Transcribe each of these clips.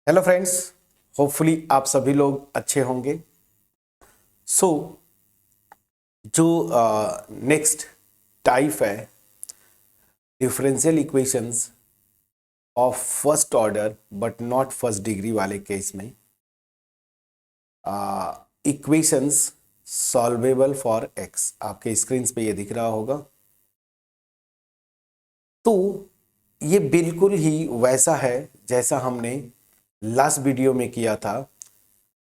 Hello friends, hopefully आप सभी लोग अच्छे होंगे। सो जो नेक्स्ट टाइप है differential equations of first order but not first degree वाले केस में इक्वेशंस सॉल्वेबल फॉर एक्स, आपके स्क्रीन पे ये दिख रहा होगा। तो ये बिल्कुल ही वैसा है जैसा हमने लास्ट वीडियो में किया था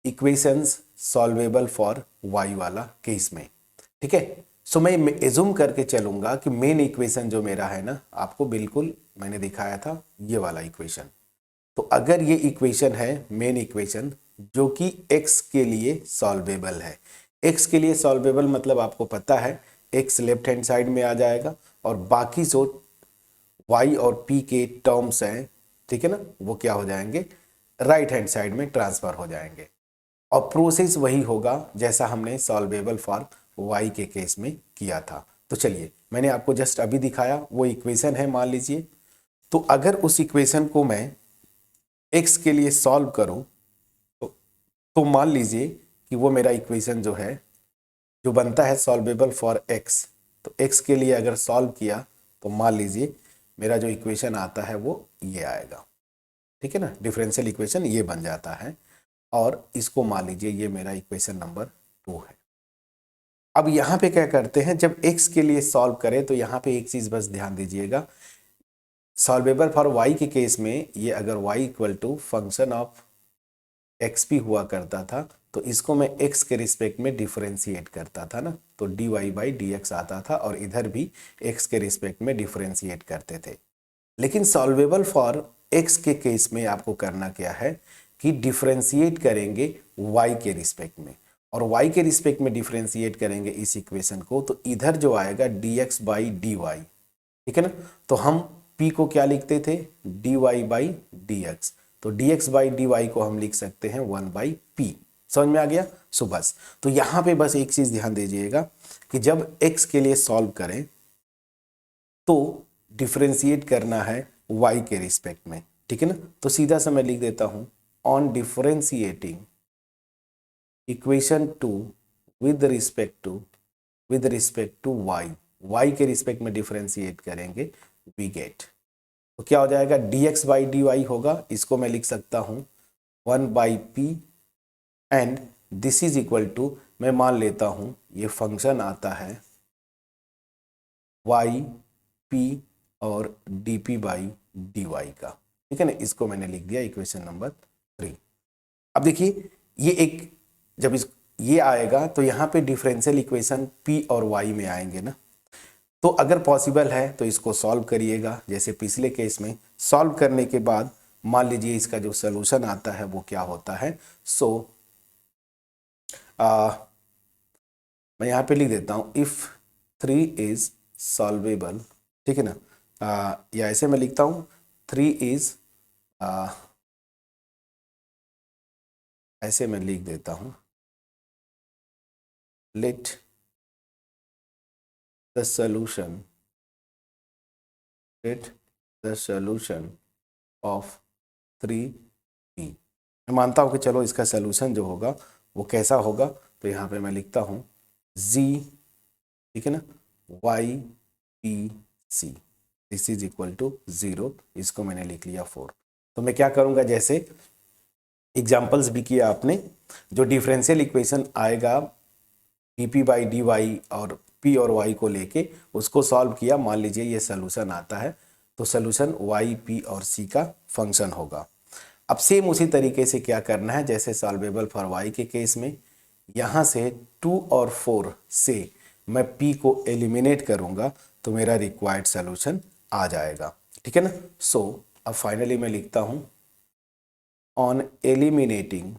इक्वेशंस सॉल्वेबल फॉर वाई वाला केस में। ठीक है, सो मैं एज्यूम करके चलूंगा कि मेन इक्वेशन जो मेरा है ना, आपको बिल्कुल मैंने दिखाया था ये वाला इक्वेशन। तो अगर ये इक्वेशन है मेन इक्वेशन जो कि x के लिए सॉल्वेबल है, x के लिए सॉल्वेबल मतलब आपको पता है x लेफ्ट हैंड साइड में आ जाएगा और बाकी जो y और p के टर्म्स हैं, ठीक है ना, वो क्या हो जाएंगे, राइट हैंड साइड में ट्रांसफर हो जाएंगे। और प्रोसेस वही होगा जैसा हमने सॉल्वेबल फॉर y के केस में किया था। तो चलिए, मैंने आपको जस्ट अभी दिखाया वो इक्वेशन है, मान लीजिए। तो अगर उस इक्वेशन को मैं x के लिए सॉल्व करूं तो मान लीजिए कि वो मेरा इक्वेशन जो है जो बनता है सॉल्वेबल फॉर x, तो x के लिए अगर सॉल्व किया तो मान लीजिए मेरा जो इक्वेशन आता है वो ये आएगा। ठीक है ना, डिफरेंशियल इक्वेशन ये बन जाता है और इसको मान लीजिए ये मेरा इक्वेशन नंबर 2 है। अब यहाँ पे क्या करते हैं, जब x के लिए सॉल्व करें तो यहाँ पे एक चीज बस ध्यान दीजिएगा, सॉल्वेबल फॉर y के केस में ये अगर y equal to function of x भी हुआ करता था तो इसको मैं x के रिस्पेक्ट में डिफरेंशिएट करता था ना, तो dy बाई डी एक्स आता था और इधर भी x के रिस्पेक्ट में डिफरेंशिएट करते थे। लेकिन सॉल्वेबल फॉर x के केस में आपको करना क्या है कि डिफरेंशिएट करेंगे y के रिस्पेक्ट में, और y के रिस्पेक्ट में डिफरेंशिएट करेंगे इस इक्वेशन को, तो इधर जो आएगा dx बाई डी वाई। ठीक है ना, तो हम p को क्या लिखते थे, dy बाई डी एक्स, तो dx बाई डी वाई को हम लिख सकते हैं 1 बाई पी। समझ में आ गया। सो बस, तो यहां पे बस एक चीज ध्यान दीजिएगा कि जब x के लिए सॉल्व करें तो डिफरेंशिएट करना है y के रिस्पेक्ट में। ठीक है ना, तो सीधा सा मैं लिख देता हूं, on differentiating equation 2 with respect to y के रिस्पेक्ट में डिफरेंशिएट करेंगे, वी गेट, तो क्या हो जाएगा, dx बाई डी वाई होगा, इसको मैं लिख सकता हूं 1 by p, and this is equal to, मैं मान लेता हूं ये फंक्शन आता है y p और dp बाई dy का। ठीक है ना, इसको मैंने लिख दिया इक्वेशन नंबर 3। अब देखिए ये एक, जब इस ये आएगा तो यहाँ पे डिफरेंशियल इक्वेशन p और y में आएंगे ना, तो अगर पॉसिबल है तो इसको सॉल्व करिएगा जैसे पिछले केस में। सॉल्व करने के बाद मान लीजिए इसका जो सोल्यूशन आता है वो क्या होता है। सो मैं यहाँ पे लिख देता हूँ, इफ 3 इज सॉल्वेबल, ठीक है ना, या ऐसे मैं लिखता हूँ 3 इज, ऐसे मैं लिख देता हूँ, let the solution of 3p। मैं मानता हूँ कि चलो इसका सॉल्यूशन जो होगा वो कैसा होगा, तो यहाँ पे मैं लिखता हूँ z, ठीक है ना, y p c, this is equal to 0, इसको मैंने लिख लिया 4। तो मैं क्या करूँगा, जैसे एग्जाम्पल्स भी किया आपने, जो डिफरेंशियल इक्वेशन आएगा dp बाई डी वाई और p और y को लेके उसको सॉल्व किया, मान लीजिए ये सोल्यूशन आता है, तो सोल्यूशन y p और c का फंक्शन होगा। अब सेम उसी तरीके से क्या करना है, जैसे सॉल्वेबल फॉर y के केस में यहाँ से 2 और 4 से मैं p को एलिमिनेट करूँगा तो मेरा रिक्वायर्ड सोल्यूशन आ जाएगा। ठीक है ना। सो अब फाइनली मैं लिखता हूँ, on eliminating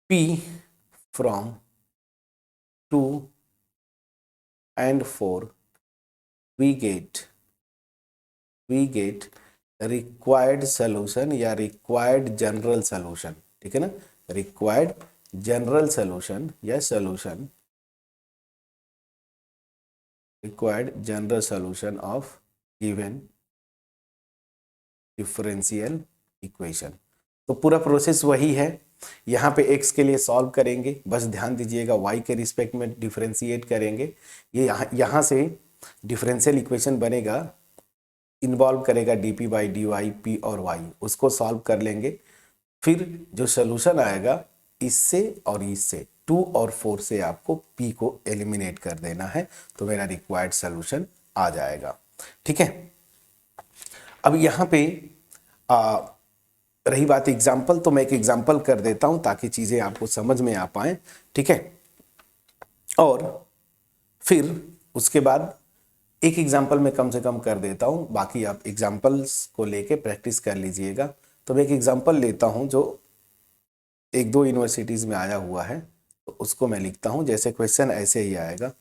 p from 2 and 4 we get required solution या रिक्वायर्ड जनरल सोल्यूशन। ठीक है ना, रिक्वायर्ड जनरल सोल्यूशन या solution required general solution of given differential equation. तो पूरा प्रोसेस वही है, यहाँ पे x के लिए सॉल्व करेंगे, बस ध्यान दीजिएगा y के रिस्पेक्ट में डिफरेंशिएट करेंगे। ये यहाँ से डिफरेंशियल इक्वेशन बनेगा, इन्वॉल्व करेगा dp बाई dy p और y, उसको सॉल्व कर लेंगे। फिर जो सोल्यूशन आएगा इससे और इससे 2 और 4 से आपको p को एलिमिनेट कर देना है, तो मेरा रिक्वायर्ड सोल्यूशन आ जाएगा। ठीक है, अब यहाँ पे रही बात एग्जाम्पल, तो मैं एक एग्जाम्पल कर देता हूं ताकि चीजें आपको समझ में आ पाए। ठीक है, और फिर उसके बाद एक एग्जाम्पल मैं कम से कम कर देता हूं, बाकी आप एग्जाम्पल्स को लेके प्रैक्टिस कर लीजिएगा। तो मैं एक एग्जाम्पल लेता हूं जो 1-2 यूनिवर्सिटीज में आया हुआ है, तो उसको मैं लिखता हूं। जैसे क्वेश्चन ऐसे ही आएगा,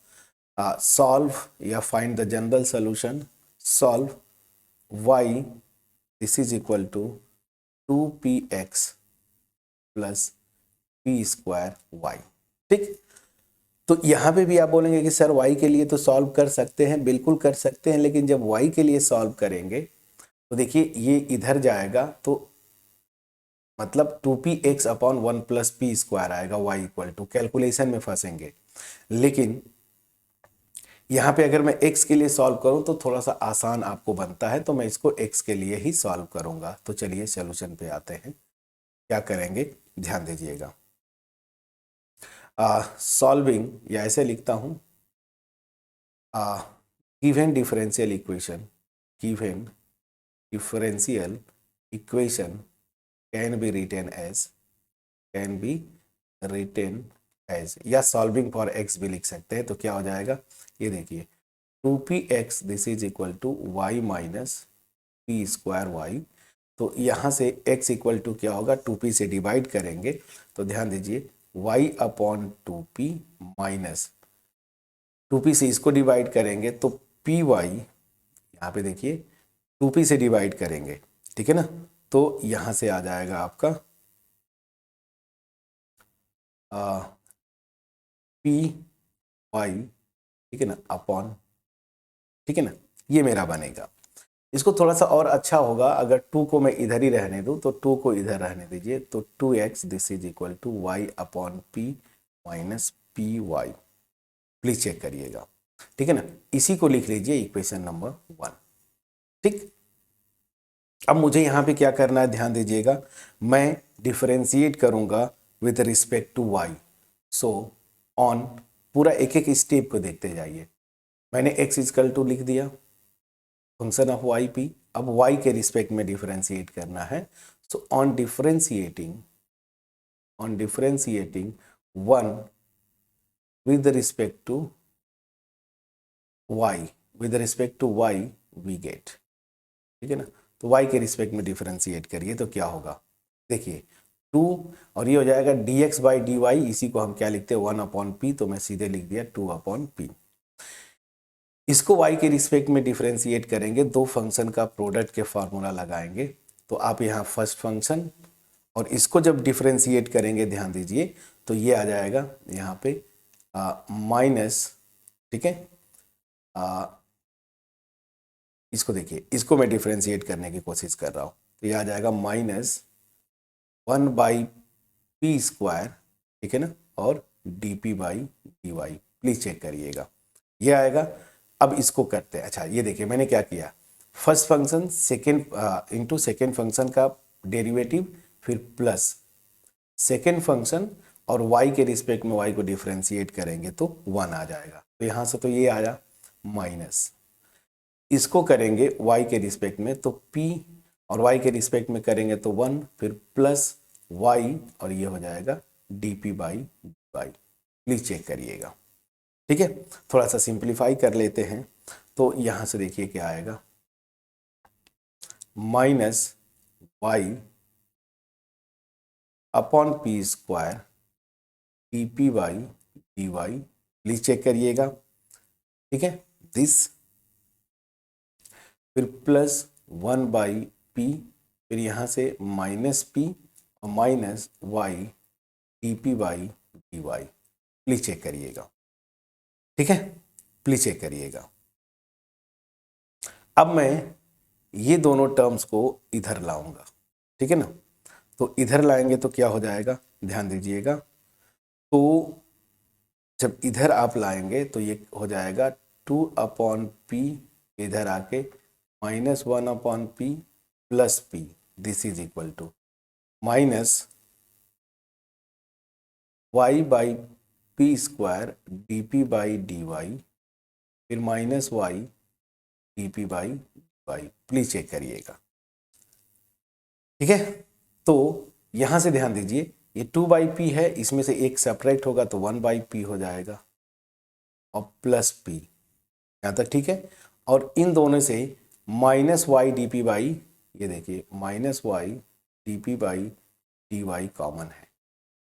सॉल्व या find the general solution, solve y this is equal to 2px plus p square y. ठीक, तो यहां पे भी आप बोलेंगे कि सर y के लिए तो सॉल्व कर सकते हैं, बिल्कुल कर सकते हैं, लेकिन जब y के लिए सॉल्व करेंगे तो देखिए ये इधर जाएगा, तो मतलब 2px upon 1 plus p square आएगा, y इक्वल टू, कैलकुलेशन में फंसेंगे। लेकिन यहाँ पे अगर मैं x के लिए सॉल्व करूं तो थोड़ा सा आसान आपको बनता है, तो मैं इसको x के लिए ही सॉल्व करूंगा। तो चलिए सॉल्यूशन पे आते हैं, क्या करेंगे ध्यान दीजिएगा। सॉल्विंग, या ऐसे लिखता हूं, given differential equation, given differential equation can be written as, या सॉल्विंग फॉर x भी लिख सकते हैं। तो क्या हो जाएगा, ये देखिए 2px this is equal to y minus p square y. तो यहाँ से x इक्वल टू क्या होगा, 2p से डिवाइड करेंगे, तो ध्यान दीजिए y upon 2p minus 2p से इसको डिवाइड करेंगे तो py, यहाँ पे देखिए 2p से डिवाइड करेंगे, ठीक है ना, तो यहाँ से आ जाएगा आपका पी वाई, ठीक है ना, अपॉन, ठीक है ना, ये मेरा बनेगा। इसको थोड़ा सा और अच्छा होगा अगर 2 को मैं इधर ही रहने दूं, तो 2 को इधर रहने दीजिए, तो 2x this is equal to y upon p minus p y. Please check करिएगा, ठीक है ना, इसी को लिख लीजिए इक्वेशन नंबर 1। ठीक, अब मुझे यहाँ पे क्या करना है ध्यान दीजिएगा, मैं डिफरेंशिएट करूंगा with respect to y। So on पूरा एक एक स्टेप को देखते जाइए। मैंने x इक्वल टू लिख दिया, फंक्शन ऑफ वाई पी, अब y के रिस्पेक्ट में डिफरेंशिएट करना है। So on differentiating 1 with respect to y we get, ठीक है ना, तो y के रिस्पेक्ट में डिफरेंशिएट करिए तो क्या होगा, देखिए 2 और ये हो जाएगा dx बाई डी वाई, इसी को हम क्या लिखते हैं 1 अपॉन पी, तो मैं सीधे लिख दिया 2 अपॉन पी। इसको y के रिस्पेक्ट में डिफरेंशिएट करेंगे, दो फंक्शन का प्रोडक्ट के फॉर्मूला लगाएंगे, तो आप यहाँ फर्स्ट फंक्शन और इसको जब डिफरेंशिएट करेंगे ध्यान दीजिए तो ये आ जाएगा यहाँ पे माइनस, ठीक है, इसको देखिए, इसको मैं डिफरेंशिएट करने की कोशिश कर रहा हूँ, तो ये आ जाएगा माइनस 1 बाई पी स्क्वायर, ठीक है ना, और d p by d y. Please check करिएगा, ये आएगा। अब इसको करते हैं, अच्छा ये देखिए मैंने क्या किया, first function second into second function का डेरिवेटिव, फिर प्लस सेकेंड फंक्शन और y के रिस्पेक्ट में y को डिफरेंशिएट करेंगे तो 1 आ जाएगा, तो यहाँ से तो ये आया माइनस, इसको करेंगे y के रिस्पेक्ट में तो p और y के रिस्पेक्ट में करेंगे तो 1, फिर प्लस y और ये हो जाएगा dp by y. Please check करिएगा, ठीक है, थोड़ा सा सिंप्लीफाई कर लेते हैं, तो यहाँ से देखिए क्या आएगा, minus y upon p square d p by d y. Please check करिएगा, ठीक है, दिस, फिर प्लस 1 बाई पी, फिर यहाँ से माइनस पी और minus y d p by d y. Please check करिएगा, ठीक है। प्लीज चेक करिएगा। अब मैं ये दोनों टर्म्स को इधर लाऊंगा, ठीक है ना। तो इधर लाएंगे तो क्या हो जाएगा, ध्यान दीजिएगा। तो जब इधर आप लाएंगे तो ये हो जाएगा 2/p, इधर आके -1/p plus p, this is equal to minus y/p² dp/dy, फिर -y dp/dy। प्लीज चेक करिएगा, ठीक है। तो यहां से ध्यान दीजिए, ये 2/p है, इसमें से एक सब्ट्रैक्ट होगा तो 1/p हो जाएगा और प्लस p, यहां तक ठीक है। और इन दोनों से -y dp/, ये देखिए -y dp/dy कॉमन है,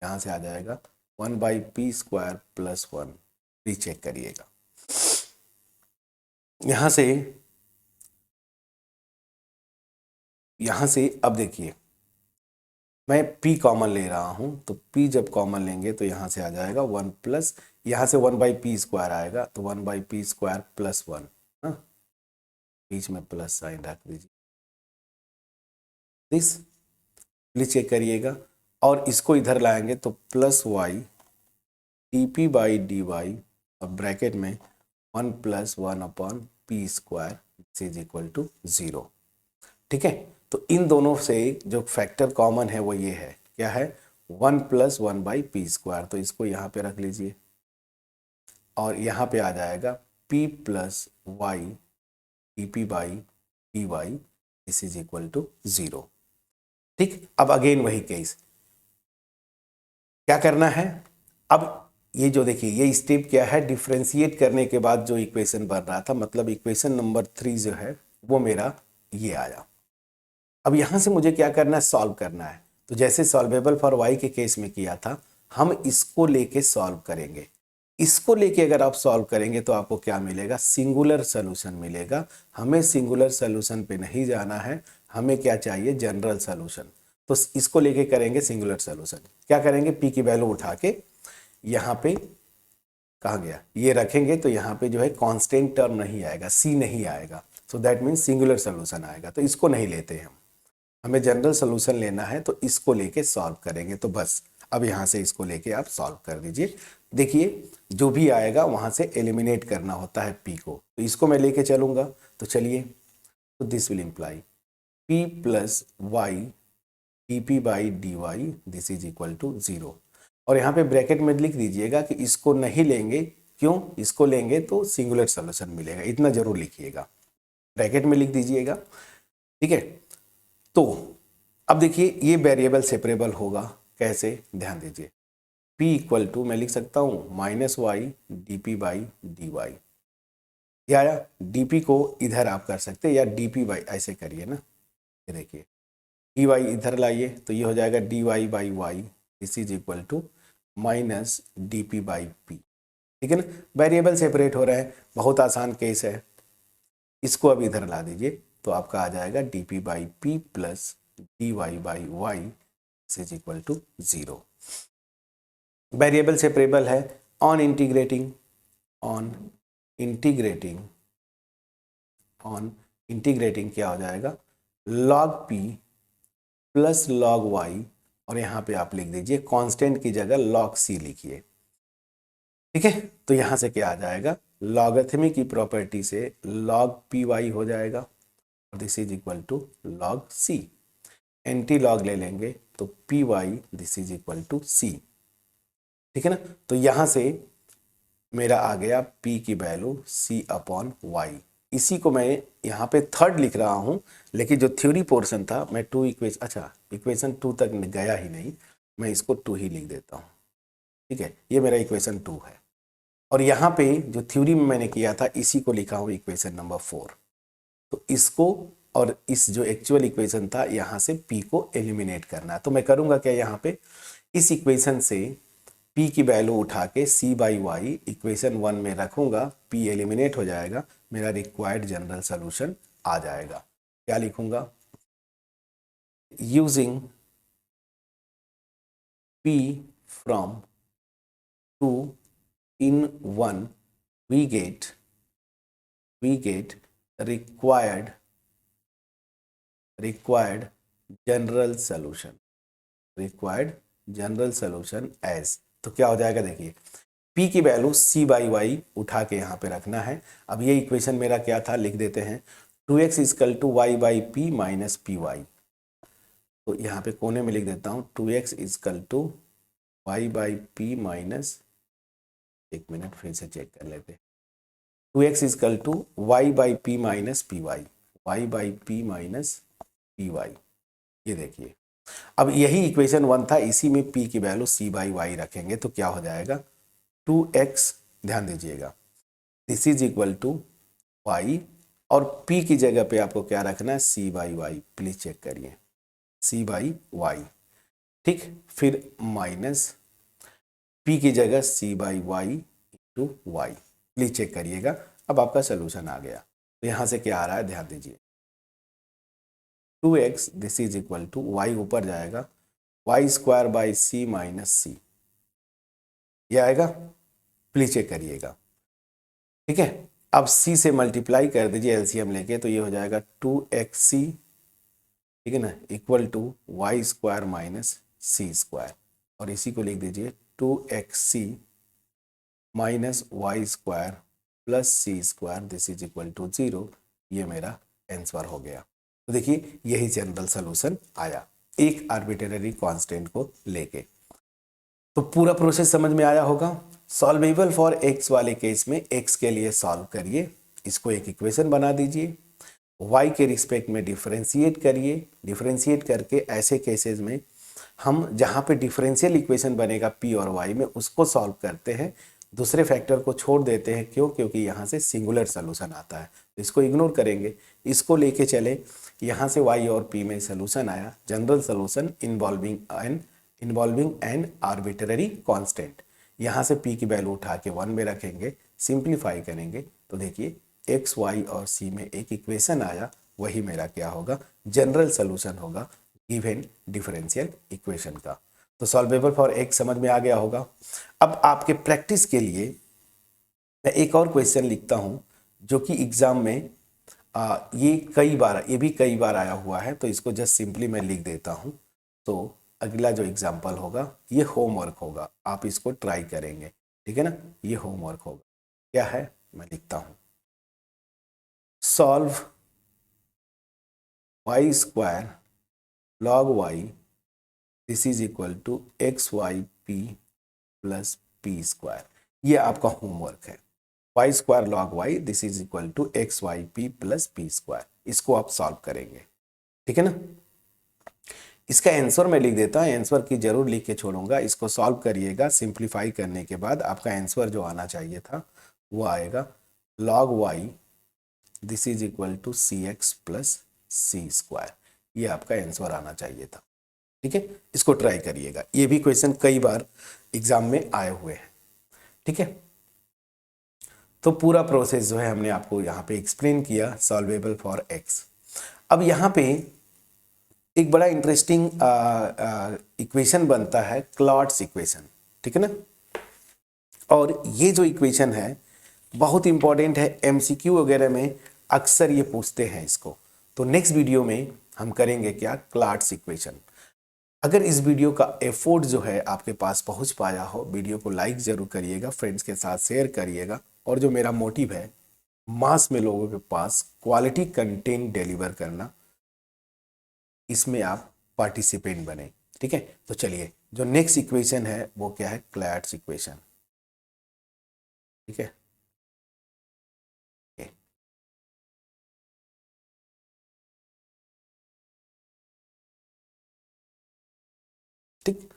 यहां से आ जाएगा 1/p² प्लस 1। प्लीज चेक करिएगा। यहां से अब देखिए, मैं p कॉमन ले रहा हूं, तो p जब कॉमन लेंगे तो यहां से आ जाएगा 1 प्लस, यहां से 1/p² आएगा तो 1/p² प्लस 1, बीच में प्लस साइन रख दीजिए, दिस। प्लीज चेक करिएगा। और इसको इधर लाएंगे तो प्लस y dp/dy और ब्रैकेट में 1 + 1/p² इज इक्वल टू 0, ठीक है। तो इन दोनों से जो फैक्टर कॉमन है वो ये है, क्या है, 1 + 1/p²। तो इसको यहाँ पे रख लीजिए और यहाँ पे आ जाएगा p + y dp/dy this is equal to 0, ठीक। अब अगेन वही केस, क्या करना है। अब ये जो देखिए, ये स्टेप क्या है, डिफ्रेंशिएट करने के बाद जो इक्वेशन बन रहा था, मतलब इक्वेशन नंबर 3 जो है वो मेरा ये आया। अब यहां से मुझे क्या करना है, सॉल्व करना है। तो जैसे सॉल्वेबल फॉर y के केस में किया था, हम इसको लेके सॉल्व करेंगे। इसको लेके अगर आप सॉल्व करेंगे तो आपको क्या मिलेगा, सिंगुलर सोल्यूशन मिलेगा। हमें सिंगुलर सोल्यूशन पे नहीं जाना है, हमें क्या चाहिए, जनरल सोल्यूशन। तो इसको लेके करेंगे सिंगुलर सोल्यूशन। क्या करेंगे, p की वैल्यू उठा के यहाँ पे, कहाँ गया, ये रखेंगे तो यहाँ पे जो है कांस्टेंट टर्म नहीं आएगा, c नहीं आएगा, so that means singular solution आएगा। तो इसको नहीं लेते हम, हमें जनरल सोल्यूशन लेना है, तो इसको लेके सॉल्व करेंगे। तो बस अब यहाँ से इसको लेके आप सॉल्व कर दीजिए। देखिए जो भी आएगा वहाँ से एलिमिनेट करना होता है p को, तो इसको मैं लेके चलूँगा। तो चलिए, तो this will imply p + y dp/dy this is equal to 0। और यहाँ पे ब्रैकेट में लिख दीजिएगा कि इसको नहीं लेंगे, क्यों, इसको लेंगे तो सिंगुलर सोल्यूशन मिलेगा, इतना जरूर लिखिएगा, ब्रैकेट में लिख दीजिएगा, ठीक है। तो अब देखिए ये वेरिएबल सेपरेबल होगा, कैसे, ध्यान दीजिए। p = मैं लिख सकता हूँ -y dp/dy, या dp को इधर आप कर सकते हैं, या dp/, ऐसे करिए ना, ये देखिए dy इधर लाइए तो ये हो जाएगा dy/y this is equal to -dp/p, ठीक है ना। वेरिएबल सेपरेट हो रहे हैं, बहुत आसान केस है। इसको अब इधर ला दीजिए तो आपका आ जाएगा dp/p plus dy/y is equal to 0। Variable separable है। ऑन इंटीग्रेटिंग क्या हो जाएगा, log p plus log y, और यहाँ पे आप लिख दीजिए कांस्टेंट की जगह log c लिखिए, ठीक है। तो यहाँ से क्या आ जाएगा, लॉगरिथमिक की प्रॉपर्टी से log py हो जाएगा और this is equal to log c। Anti log ले लेंगे तो py this is equal to c, ठीक है ना। तो यहाँ से मेरा आ गया p की वैल्यू c/y। इसी को मैं यहाँ पे थर्ड लिख रहा हूँ, लेकिन जो थ्योरी पोर्शन था मैं इक्वेशन 2 तक गया ही नहीं, मैं इसको 2 ही लिख देता हूँ, ठीक है। ये मेरा इक्वेशन 2 है, और यहाँ पे जो थ्योरी में मैंने किया था इसी को लिखा हूँ इक्वेशन नंबर 4। तो इसको और इस जो एक्चुअल इक्वेशन था यहाँ से p को एलिमिनेट करना है। तो मैं करूँगा क्या, यहाँ पे इस इक्वेशन से p की वैल्यू उठा के c/y इक्वेशन 1 में रखूंगा, p एलिमिनेट हो जाएगा, मेरा रिक्वायर्ड जनरल सोल्यूशन आ जाएगा। क्या लिखूंगा, using p from 2 in 1 we get we get required general solution as, तो क्या हो जाएगा देखिए, p की वैल्यू c बाई वाई उठा के यहाँ पे रखना है। अब ये इक्वेशन मेरा क्या था, लिख देते हैं 2x equal to y by p minus p y. तो यहाँ पे कोने में लिख देता हूँ 2x equal to y by p minus, एक मिनट फिर से चेक कर लेते हैं, 2x equal to y by p minus p y, y by p minus p y. ये देखिए, अब यही इक्वेशन 1 था, इसी में p की वैल्यू c बाई वाई रखेंगे तो क्या हो जाएगा 2x, ध्यान दीजिएगा, this is equal to y, और p की जगह पे आपको क्या रखना है c by y, please check करिए c बाई वाई, ठीक, फिर माइनस p की जगह c by y into y, please check करिएगा। अब आपका सोल्यूशन आ गया, तो यहां से क्या आ रहा है ध्यान दीजिए, 2x this is equal to y ऊपर जाएगा Y square by C minus C, ये आएगा, प्लीज चेक करिएगा, ठीक है। अब c से मल्टीप्लाई कर दीजिए एलसीएम लेके, तो ये हो जाएगा 2xc, ठीक है ना, equal to y square minus c square, और इसी को लिख दीजिए 2xc minus y square plus c square, this is equal to 0। ये मेरा आंसर हो गया। तो देखिए यही जनरल सॉल्यूशन आया एक आर्बिट्रेरी कांस्टेंट को लेके। तो पूरा प्रोसेस समझ में आया होगा। सॉल्वेबल फॉर एक्स वाले केस में एक्स के लिए सॉल्व करिए, इसको एक इक्वेशन बना दीजिए, वाई के रिस्पेक्ट में डिफरेंशिएट करिए, डिफरेंशिएट करके ऐसे केसेस में हम जहाँ पे डिफरेंशियल इक्वेशन बनेगा पी और वाई में उसको सॉल्व करते हैं, दूसरे फैक्टर को छोड़ देते हैं। क्यों? क्योंकि यहाँ से सिंगुलर सोल्यूशन आता है, तो इसको इग्नोर करेंगे, इसको लेके चले, यहाँ से y और p में सोल्यूशन आया, general solution involving an arbitrary constant. यहाँ से p की वैल्यू उठा के 1 में रखेंगे, सिंप्लीफाई करेंगे, तो देखिए x, y और c में एक इक्वेशन आया, वही मेरा क्या होगा, जनरल सोल्यूशन होगा गिवन डिफरेंशियल इक्वेशन का। तो सॉल्वेबल फॉर एक्स समझ में आ गया होगा। अब आपके प्रैक्टिस के लिए मैं एक और क्वेश्चन लिखता हूं जो कि एग्जाम में ये भी कई बार आया हुआ है, तो इसको जस्ट सिंपली मैं लिख देता हूं। तो अगला जो एग्जाम्पल होगा ये होमवर्क होगा, आप इसको ट्राई करेंगे, ठीक है ना, ये होमवर्क होगा। क्या है, मैं लिखता हूं, solve y square log y this is equal to x y p plus p square. ये आपका होमवर्क है, y square log y this is equal to x y p plus p square, इसको आप सॉल्व करेंगे, ठीक है ना। इसका आंसर मैं लिख देता हूँ, आंसर की जरूर लिख के छोड़ूंगा, इसको सॉल्व करिएगा। सिंप्लीफाई करने के बाद आपका आंसर जो आना चाहिए था वो आएगा log y this is equal to c x plus c square, ये आपका आंसर आना चाहिए था, ठीक है। इसको ट्राई करिएगा, ये भी क्वेश्चन कई बार एग्जाम में आए हुए हैं, ठीक है। तो पूरा प्रोसेस जो है हमने आपको यहाँ पे एक्सप्लेन किया, सॉल्वेबल फॉर एक्स। अब यहाँ पे एक बड़ा इंटरेस्टिंग इक्वेशन बनता है, क्लॉट्स इक्वेशन, ठीक है ना। और ये जो इक्वेशन है बहुत इंपॉर्टेंट है, एमसीक्यू वगैरह में अक्सर ये पूछते हैं इसको। तो नेक्स्ट वीडियो में हम करेंगे क्या, क्लॉट्स इक्वेशन। अगर इस वीडियो का एफर्ट जो है आपके पास पहुंच पाया हो, वीडियो को लाइक जरूर करिएगा, फ्रेंड्स के साथ शेयर करिएगा, और जो मेरा मोटिव है मास में लोगों के पास क्वालिटी कंटेंट डिलीवर करना, इसमें आप पार्टिसिपेंट बने, ठीक है। तो चलिए जो नेक्स्ट इक्वेशन है वो क्या है, क्लॉट्स इक्वेशन, ठीक है। ठीक,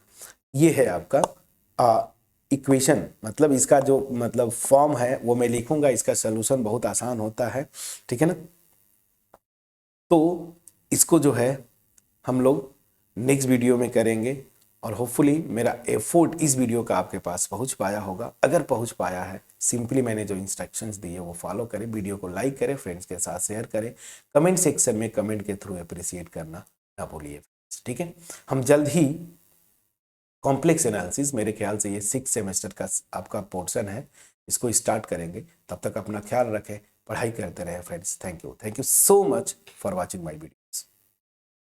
ये है आपका इक्वेशन, मतलब इसका जो मतलब फॉर्म है वो मैं लिखूंगा, इसका सलूशन बहुत आसान होता है, ठीक है ना। तो इसको जो है हम लोग नेक्स्ट वीडियो में करेंगे, और होपफुली मेरा एफर्ट इस वीडियो का आपके पास पहुंच पाया होगा। अगर पहुंच पाया है, सिंपली मैंने जो इंस्ट्रक्शंस दिए वो फॉलो करें, वीडियो को लाइक करें, फ्रेंड्स के साथ शेयर करें, कमेंट सेक्शन में कमेंट के थ्रू अप्रिशिएट करना ना भूलिए, ठीक है। हम जल्द ही कॉम्प्लेक्स एनालिसिस, मेरे ख्याल से ये 6 सेमेस्टर का आपका पोर्शन है, इसको स्टार्ट करेंगे। तब तक अपना ख्याल रखें, पढ़ाई करते रहे friends. Thank you so much for watching my video.